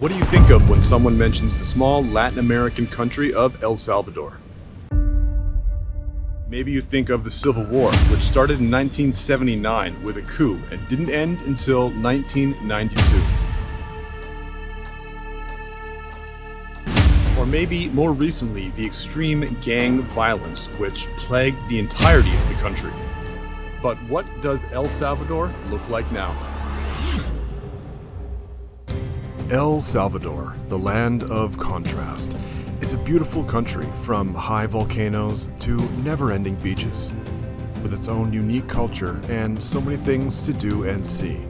What do you think of when someone mentions the small Latin American country of El Salvador? Maybe you think of the Civil War, which started in 1979 with a coup and didn't end until 1992. Or maybe more recently, the extreme gang violence which plagued the entirety of the country. But what does El Salvador look like now? El Salvador, the land of contrast, is a beautiful country from high volcanoes to never-ending beaches, with its own unique culture and so many things to do and see.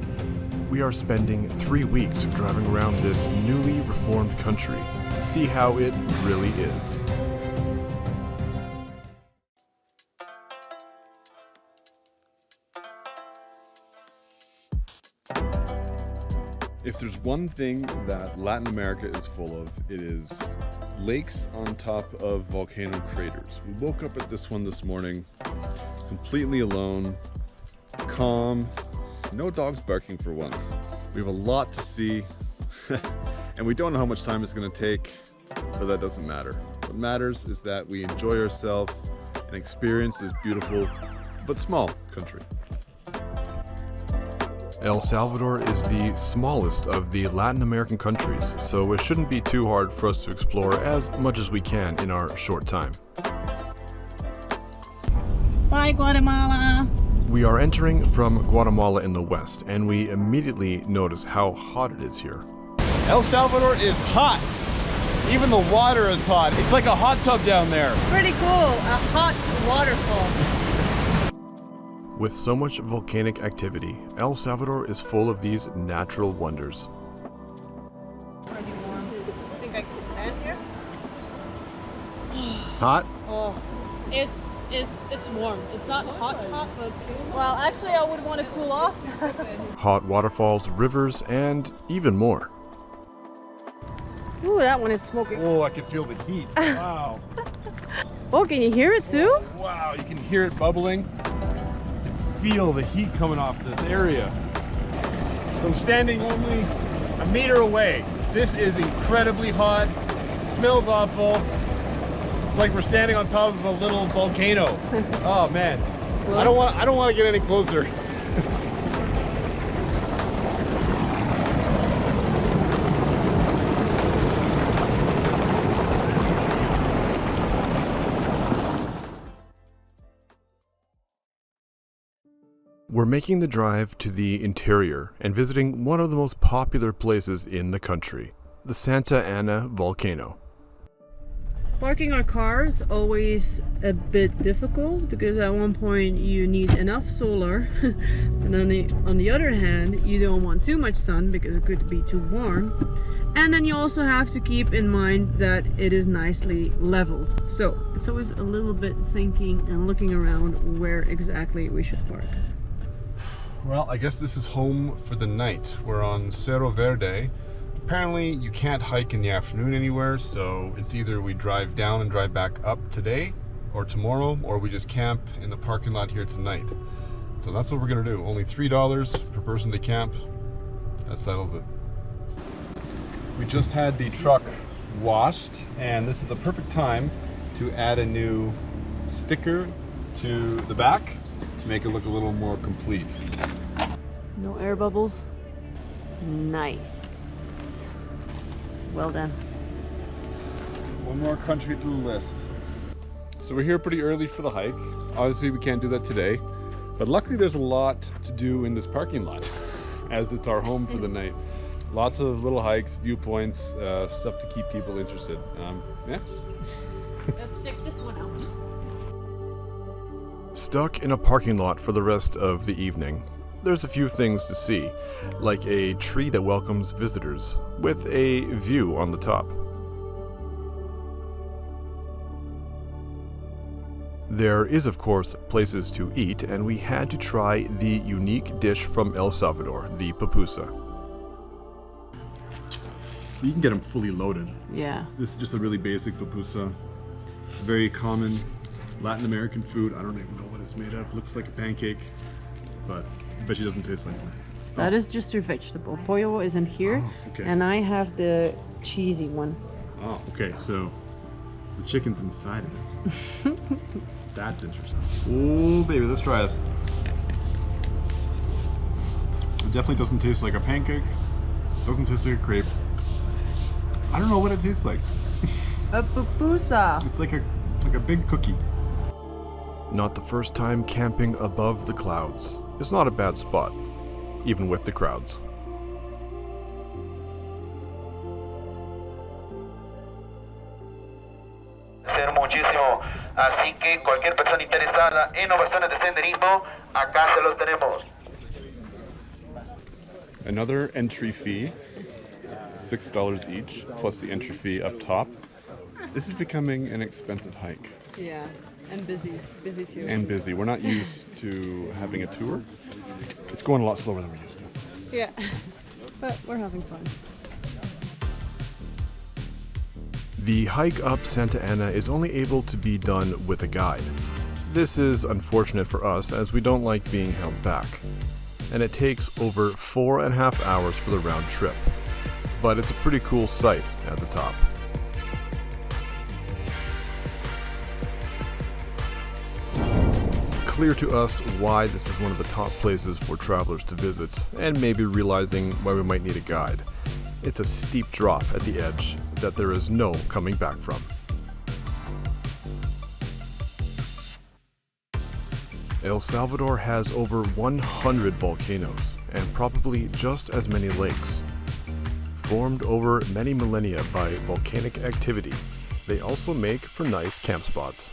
We are spending 3 weeks driving around this newly reformed country to see how it really is. If there's one thing that Latin America is full of, it is lakes on top of volcano craters. We woke up at this one this morning, completely alone, calm, no dogs barking for once. We have a lot to see, and we don't know how much time it's going to take, but that doesn't matter. What matters is that we enjoy ourselves and experience this beautiful but small country. El Salvador is the smallest of the Latin American countries, so it shouldn't be too hard for us to explore as much as we can in our short time. Bye, Guatemala! We are entering from Guatemala in the west, and we immediately notice how hot it is here. El Salvador is hot! Even the water is hot. It's like a hot tub down there. Pretty cool, a hot waterfall. With so much volcanic activity, El Salvador is full of these natural wonders. Pretty warm. I think I can stand here. It's hot? Oh, it's warm. It's not hot, but well, actually, I would want to cool off. Hot waterfalls, rivers, and even more. Ooh, that one is smoking. Oh, I can feel the heat. Wow. Oh, can you hear it too? Wow, you can hear it bubbling. Feel the heat coming off this area. So I'm standing only a meter away. This is incredibly hot. It smells awful. It's like we're standing on top of a little volcano. Oh man. Well, I don't want to get any closer. We're making the drive to the interior and visiting one of the most popular places in the country, the Santa Anna volcano. parking our cars always a bit difficult because at one point you need enough solar and on the other hand you don't want too much sun because it could be too warm, and then you also have to keep in mind that it is nicely leveled, so it's always a little bit thinking and looking around where exactly we should park. Well, I guess this is home for the night. We're on Cerro Verde. Apparently you can't hike in the afternoon anywhere, so it's either we drive down and drive back up today or tomorrow, or we just camp in the parking lot here tonight. So that's what we're gonna do. Only $3 per person to camp. That settles it. We just had the truck washed, and this is the perfect time to add a new sticker to the back to make it look a little more complete. No air bubbles. Nice. Well done. One more country to the list. So we're here pretty early for the hike. Obviously we can't do that today, but luckily there's a lot to do in this parking lot as it's our home for the night. Lots of little hikes, viewpoints, stuff to keep people interested. Yeah. Let's check this one out. Stuck in a parking lot for the rest of the evening. There's a few things to see, like a tree that welcomes visitors, with a view on the top. There is, of course, places to eat, and we had to try the unique dish from El Salvador, the pupusa. You can get them fully loaded. Yeah. This is just a really basic pupusa. Very common Latin American food. I don't even know what it's made of. Looks like a pancake, but I bet she doesn't taste like one. That is just your vegetable. Pollo is in here, okay. and I have the cheesy one. Oh, okay, so the chicken's inside of it. That's interesting. Oh, baby, let's try this. It definitely doesn't taste like a pancake. Doesn't taste like a crepe. I don't know what it tastes like. A pupusa. It's like a big cookie. Not the first time camping above the clouds. It's not a bad spot, even with the crowds. Muchísimo, así que cualquier persona interesada en innovaciones de senderismo, acá se los tenemos. Another entry fee, $6 each, plus the entry fee up top. This is becoming an expensive hike. Yeah, and busy too. And busy. We're not used to having a tour. It's going a lot slower than we're used to. Yeah, but we're having fun. The hike up Santa Anna is only able to be done with a guide. This is unfortunate for us as we don't like being held back. And it takes over 4.5 hours for the round trip. But it's a pretty cool sight at the top. Clear to us why this is one of the top places for travelers to visit, and maybe realizing why we might need a guide. It's a steep drop at the edge that there is no coming back from. El Salvador has over 100 volcanoes and probably just as many lakes. Formed over many millennia by volcanic activity, they also make for nice camp spots.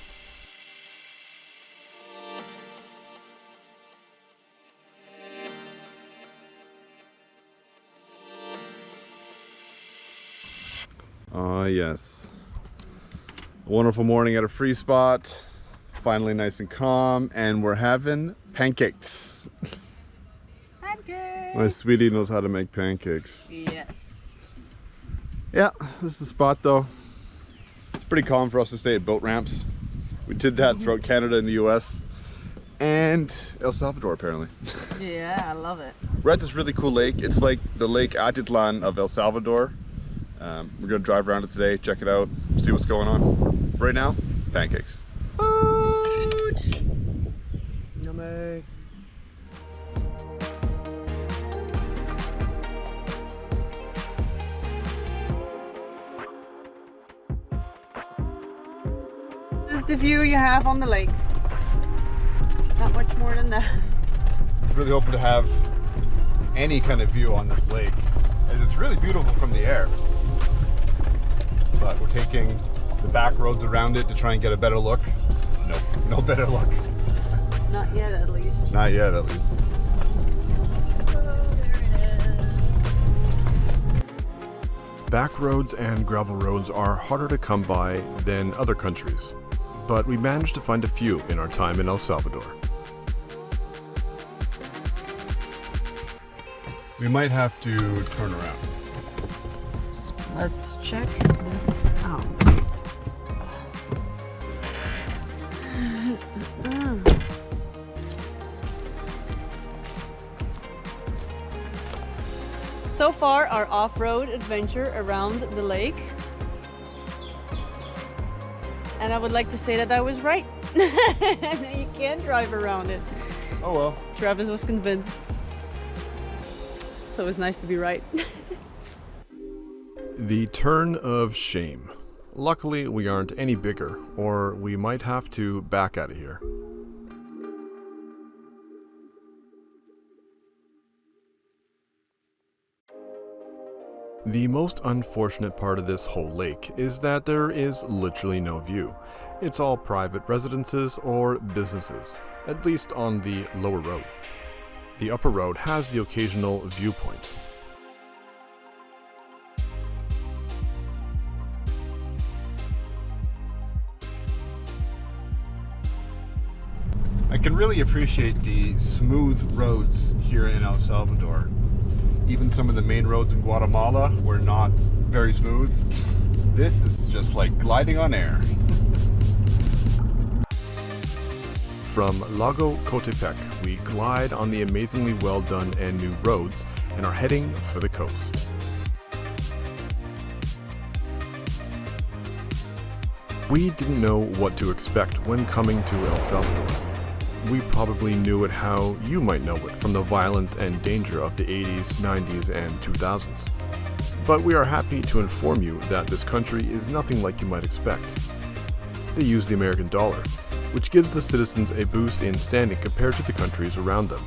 Ah, yes. A wonderful morning at a free spot. Finally nice and calm, and we're having pancakes. Pancakes! My sweetie knows how to make pancakes. Yes. Yeah, this is the spot though. It's pretty common for us to stay at boat ramps. We did that throughout Canada and the US. And El Salvador apparently. Yeah, I love it. We're at this really cool lake. It's like the Lake Atitlan of El Salvador. We're gonna drive around it today, check it out, see what's going on. Right now, pancakes. Food! Yummy. This is the view you have on the lake. Not much more than that. Really hoping to have any kind of view on this lake, as it's really beautiful from the air. But we're taking the back roads around it to try and get a better look. Nope, no better look. Not yet, at least. Not yet, at least. Oh, there it is. Back roads and gravel roads are harder to come by than other countries, but we managed to find a few in our time in El Salvador. We might have to turn around. Let's check this out. So far, our off-road adventure around the lake. And I would like to say that I was right. You can't drive around it. Oh well. Travis was convinced. So it's nice to be right. The turn of shame. Luckily, we aren't any bigger, or we might have to back out of here. The most unfortunate part of this whole lake is that there is literally no view. It's all private residences or businesses, at least on the lower road. The upper road has the occasional viewpoint. I can really appreciate the smooth roads here in El Salvador. Even some of the main roads in Guatemala were not very smooth. This is just like gliding on air. From Lago Coatepeque, we glide on the amazingly well done and new roads and are heading for the coast. We didn't know what to expect when coming to El Salvador. We probably knew it how you might know it from the violence and danger of the 80s, 90s, and 2000s. But we are happy to inform you that this country is nothing like you might expect. They use the American dollar, which gives the citizens a boost in standing compared to the countries around them.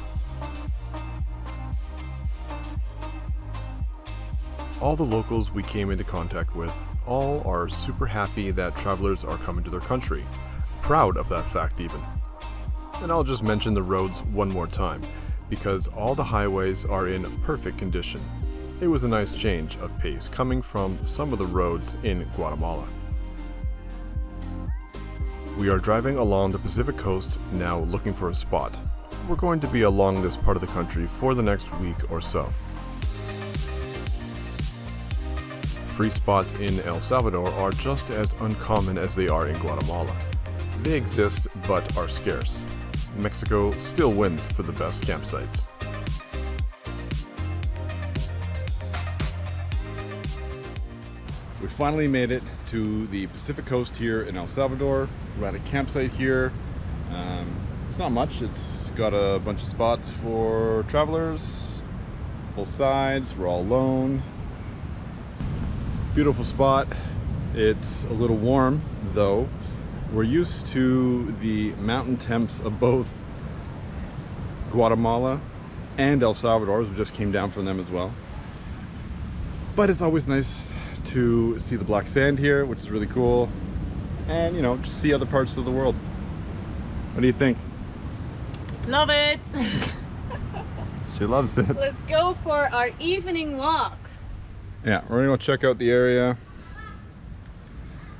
All the locals we came into contact with all are super happy that travelers are coming to their country, proud of that fact even. And I'll just mention the roads one more time, because all the highways are in perfect condition. It was a nice change of pace coming from some of the roads in Guatemala. We are driving along the Pacific coast now looking for a spot. We're going to be along this part of the country for the next week or so. Free spots in El Salvador are just as uncommon as they are in Guatemala. They exist but are scarce. Mexico still wins for the best campsites. We finally made it to the Pacific coast here in El Salvador. We're at a campsite here. It's not much. It's got a bunch of spots for travelers, both sides. We're all alone. Beautiful spot. It's a little warm though. We're used to the mountain temps of both Guatemala and El Salvador, as we just came down from them as well. But it's always nice to see the black sand here, which is really cool. And, you know, just see other parts of the world. What do you think? Love it! She loves it. Let's go for our evening walk. Yeah, we're gonna go check out the area,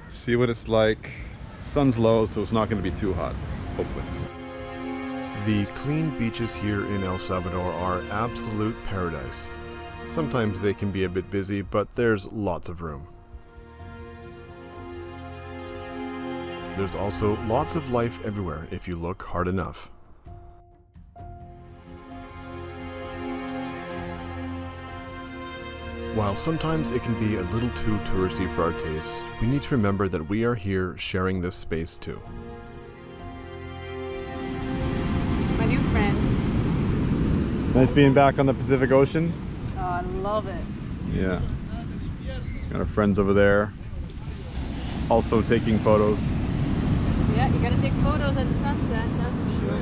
see what it's like. Sun's low, so it's not going to be too hot, hopefully. The clean beaches here in El Salvador are absolute paradise. Sometimes they can be a bit busy, but there's lots of room. There's also lots of life everywhere if you look hard enough. While sometimes it can be a little too touristy for our tastes, we need to remember that we are here sharing this space too. My new friend. Nice being back on the Pacific Ocean. Oh, I love it. Yeah. Got our friends over there, also taking photos. Yeah, you gotta take photos at the sunset, that's for sure.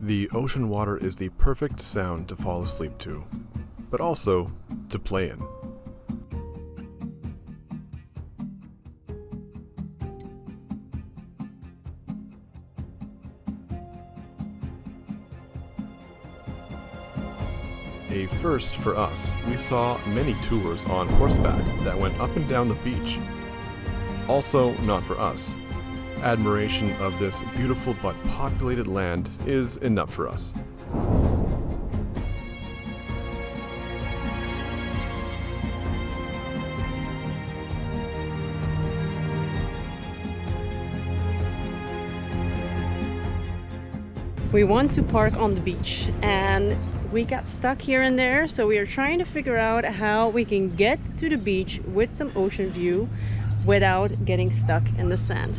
The ocean water is the perfect sound to fall asleep to, but also to play in. A first for us, we saw many tours on horseback that went up and down the beach. Also not for us. Admiration of this beautiful but populated land is enough for us. We want to park on the beach and we got stuck here and there, so we are trying to figure out how we can get to the beach with some ocean view without getting stuck in the sand.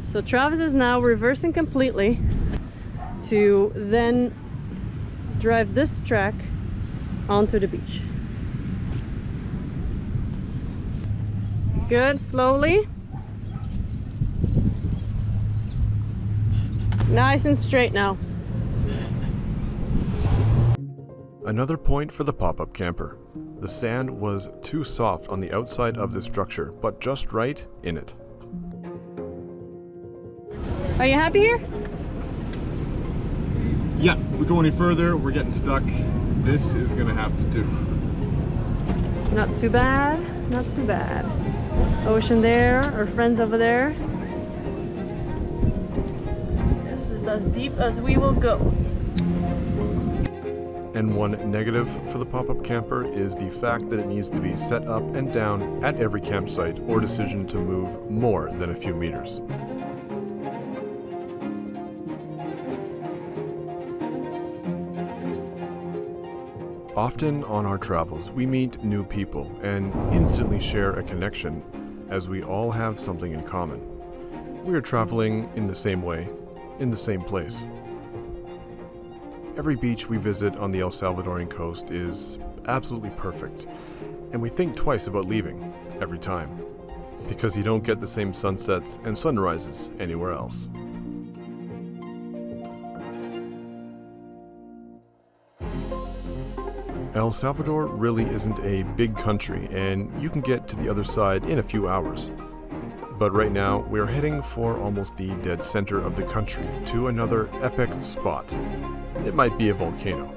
So Travis is now reversing completely to then drive this track onto the beach. Good, slowly. Nice and straight now. Another point for the pop-up camper. The sand was too soft on the outside of the structure, but just right in it. Are you happy here? Yeah, if we go any further, we're getting stuck. This is gonna have to do. Not too bad, not too bad. Ocean there, our friends over there. This is as deep as we will go. And one negative for the pop-up camper is the fact that it needs to be set up and down at every campsite or decision to move more than a few meters. Often on our travels, we meet new people and instantly share a connection as we all have something in common. We are traveling in the same way, in the same place. Every beach we visit on the El Salvadorian coast is absolutely perfect, and we think twice about leaving every time, because you don't get the same sunsets and sunrises anywhere else. El Salvador really isn't a big country, and you can get to the other side in a few hours. But right now, we're heading for almost the dead center of the country to another epic spot. It might be a volcano.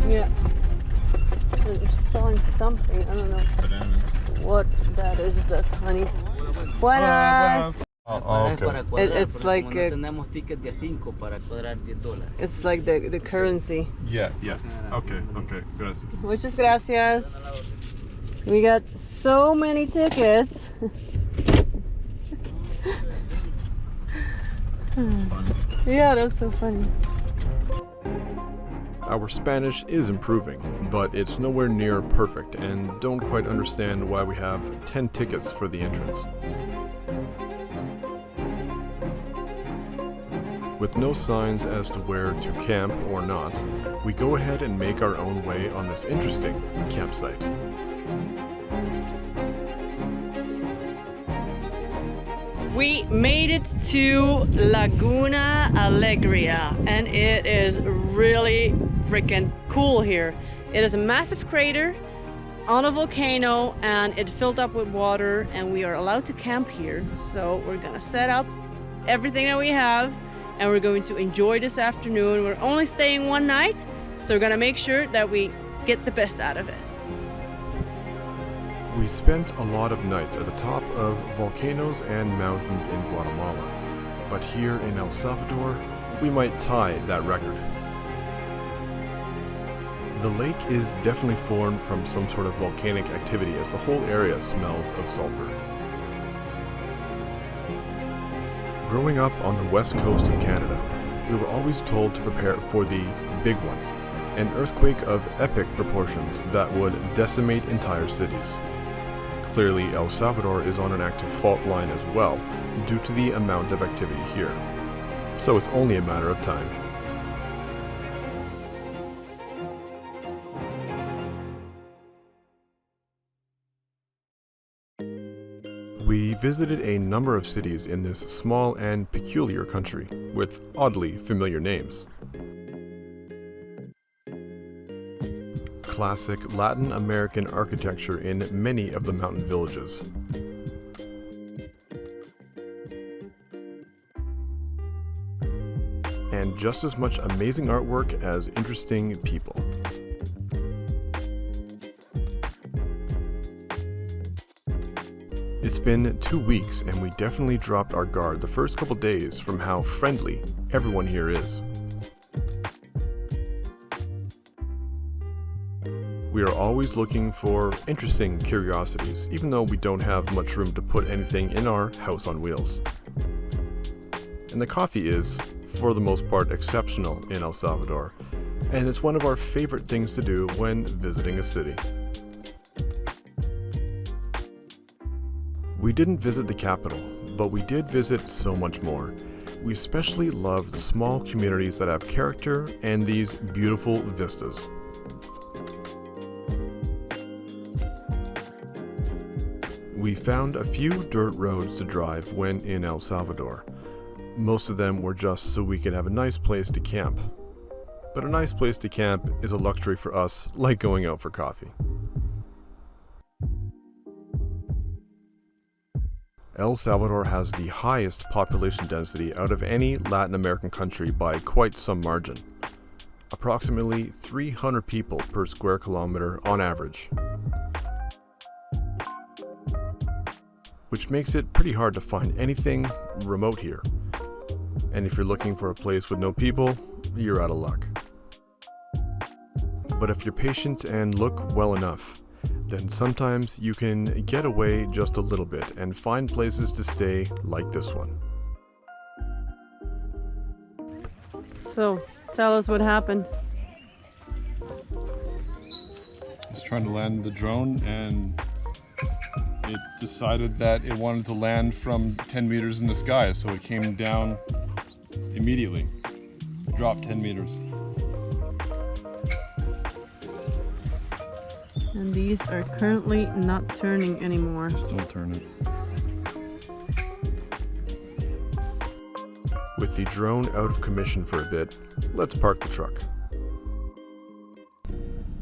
Yeah. They're selling something. I don't know what that is. If that's honey. Buenas. Okay. It's like it's like the currency. Yeah. Okay. Gracias. Muchas gracias. We got so many tickets. It's funny. Yeah, that's so funny. Our Spanish is improving, but it's nowhere near perfect and don't quite understand why we have 10 tickets for the entrance. With no signs as to where to camp or not, we go ahead and make our own way on this interesting campsite. We made it to Laguna Alegría, and it is really freaking cool here. It is a massive crater on a volcano, and it filled up with water, and we are allowed to camp here. So we're gonna set up everything that we have, and we're going to enjoy this afternoon. We're only staying one night, so we're gonna make sure that we get the best out of it. We spent a lot of nights at the top of volcanoes and mountains in Guatemala, but here in El Salvador, we might tie that record. The lake is definitely formed from some sort of volcanic activity as the whole area smells of sulfur. Growing up on the west coast of Canada, we were always told to prepare for the big one, an earthquake of epic proportions that would decimate entire cities. Clearly, El Salvador is on an active fault line as well, due to the amount of activity here. So it's only a matter of time. We visited a number of cities in this small and peculiar country, with oddly familiar names. Classic Latin American architecture in many of the mountain villages. And just as much amazing artwork as interesting people. It's been 2 weeks and we definitely dropped our guard the first couple days from how friendly everyone here is. We are always looking for interesting curiosities, even though we don't have much room to put anything in our house on wheels. And the coffee is, for the most part, exceptional in El Salvador, and it's one of our favorite things to do when visiting a city. We didn't visit the capital, but we did visit so much more. We especially love the small communities that have character and these beautiful vistas. We found a few dirt roads to drive when in El Salvador. Most of them were just so we could have a nice place to camp. But a nice place to camp is a luxury for us, like going out for coffee. El Salvador has the highest population density out of any Latin American country by quite some margin. Approximately 300 people per square kilometer on average. which makes it pretty hard to find anything remote here. And if you're looking for a place with no people, you're out of luck. But if you're patient and look well enough, then sometimes you can get away just a little bit and find places to stay like this one. So, tell us what happened. I was trying to land the drone and it decided that it wanted to land from 10 meters in the sky, so it came down immediately. It dropped 10 meters. And these are currently not turning anymore. Just don't turn it. With the drone out of commission for a bit, let's park the truck.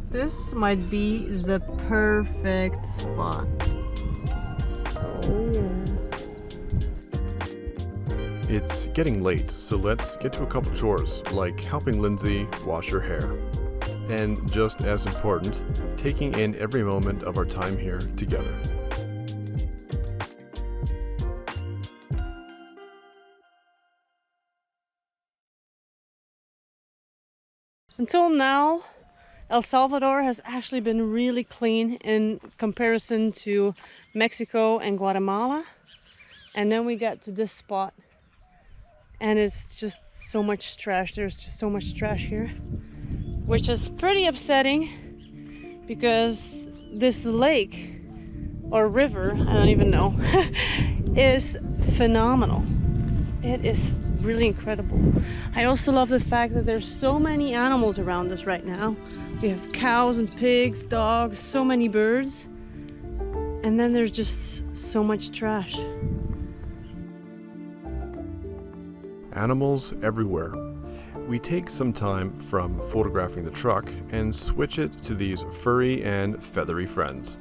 This might be the perfect spot. Oh. It's getting late, so let's get to a couple chores, like helping Lindsay wash her hair. And just as important, taking in every moment of our time here together. Until now, El Salvador has actually been really clean in comparison to Mexico and Guatemala. And then we got to this spot and it's just so much trash. There's just so much trash here, which is pretty upsetting because this lake or river, I don't even know, is phenomenal. It is really incredible. I also love the fact that there's so many animals around us right now. We have cows and pigs, dogs, so many birds, and then there's just so much trash. Animals everywhere. We take some time from photographing the truck and switch it to these furry and feathery friends.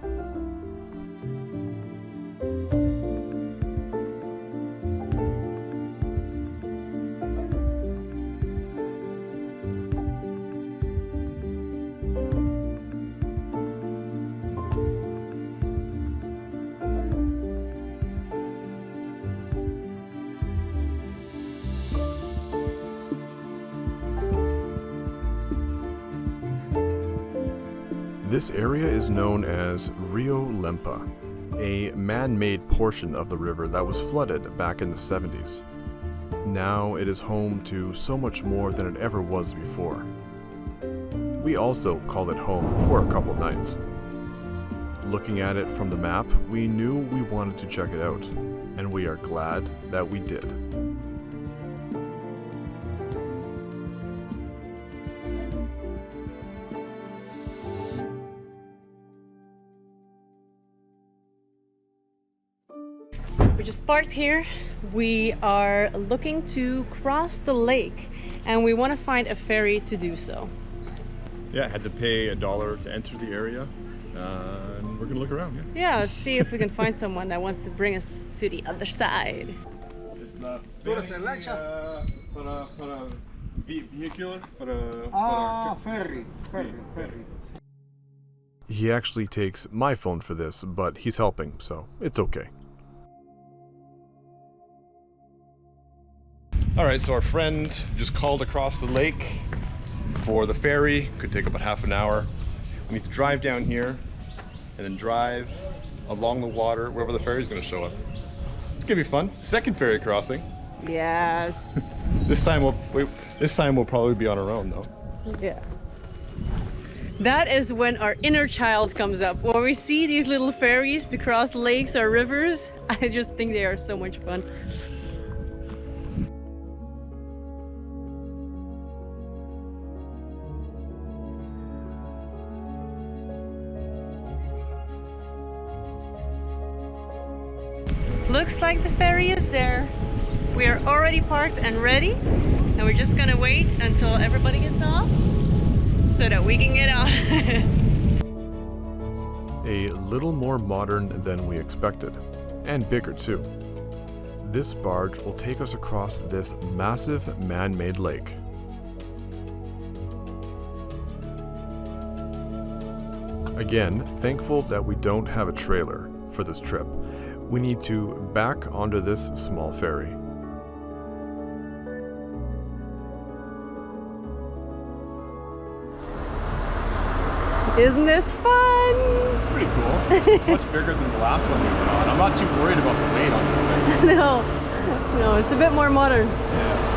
This area is known as Rio Lempa, a man-made portion of the river that was flooded back in the 70s. Now it is home to so much more than it ever was before. We also called it home for a couple nights. Looking at it from the map, we knew we wanted to check it out, and we are glad that we did. We just parked here. We are looking to cross the lake and we want to find a ferry to do so. Yeah, I had to pay $1 to enter the area, and we're gonna look around. Yeah, let's see if we can find someone that wants to bring us to the other side. Ferry. He actually takes my phone for this, but he's helping, so it's okay. All right, so our friend just called across the lake for the ferry. Could take about half an hour. We need to drive down here and then drive along the water wherever the ferry is going to show up. It's gonna be fun. Second ferry crossing. Yes. This time we'll probably be on our own though. Yeah. That is when our inner child comes up. When we see these little ferries to cross lakes or rivers, I just think they are so much fun. Looks like the ferry is there. We are already parked and ready, and we're just gonna wait until everybody gets off so that we can get on. A little more modern than we expected, and bigger too. This barge will take us across this massive man-made lake. Again, thankful that we don't have a trailer for this trip. we need to back onto this small ferry. Isn't this fun? It's pretty cool. It's much bigger than the last one we were on. I'm not too worried about the weight on this thing. No, it's a bit more modern. Yeah.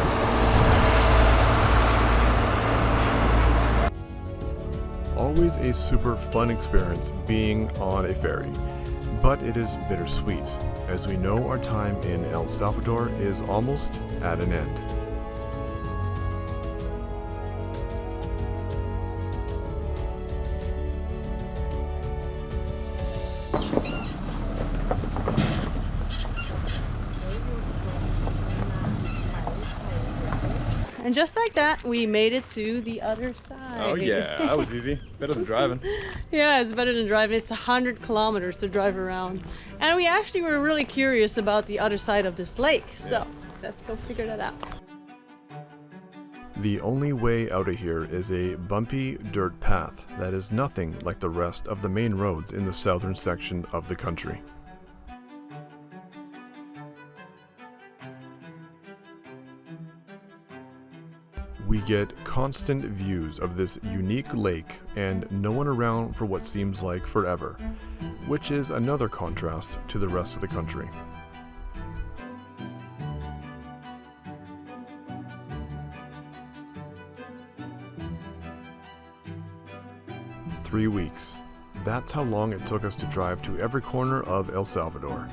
Always a super fun experience being on a ferry, but it is bittersweet, as we know our time in El Salvador is almost at an end. And just like that, we made it to the other side. Oh yeah, that was easy. Better than driving. Yeah, it's better than driving. It's 100 kilometers to drive around. And we actually were really curious about the other side of this lake. So let's go figure that out. The only way out of here is a bumpy dirt path that is nothing like the rest of the main roads in the southern section of the country. We get constant views of this unique lake and no one around for what seems like forever, which is another contrast to the rest of the country. Three weeks. That's how long it took us to drive to every corner of El Salvador.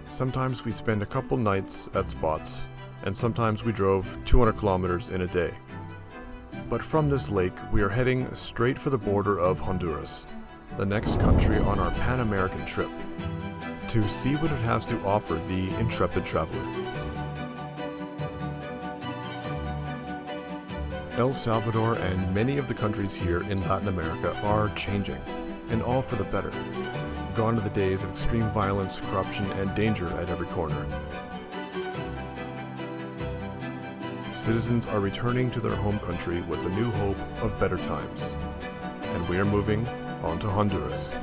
Sometimes we spend a couple nights at spots, and sometimes we drove 200 kilometers in a day. But from this lake, we are heading straight for the border of Honduras, the next country on our Pan-American trip, to see what it has to offer the intrepid traveler. El Salvador and many of the countries here in Latin America are changing, and all for the better. Gone are the days of extreme violence, corruption, and danger at every corner. Citizens are returning to their home country with a new hope of better times. And we are moving on to Honduras.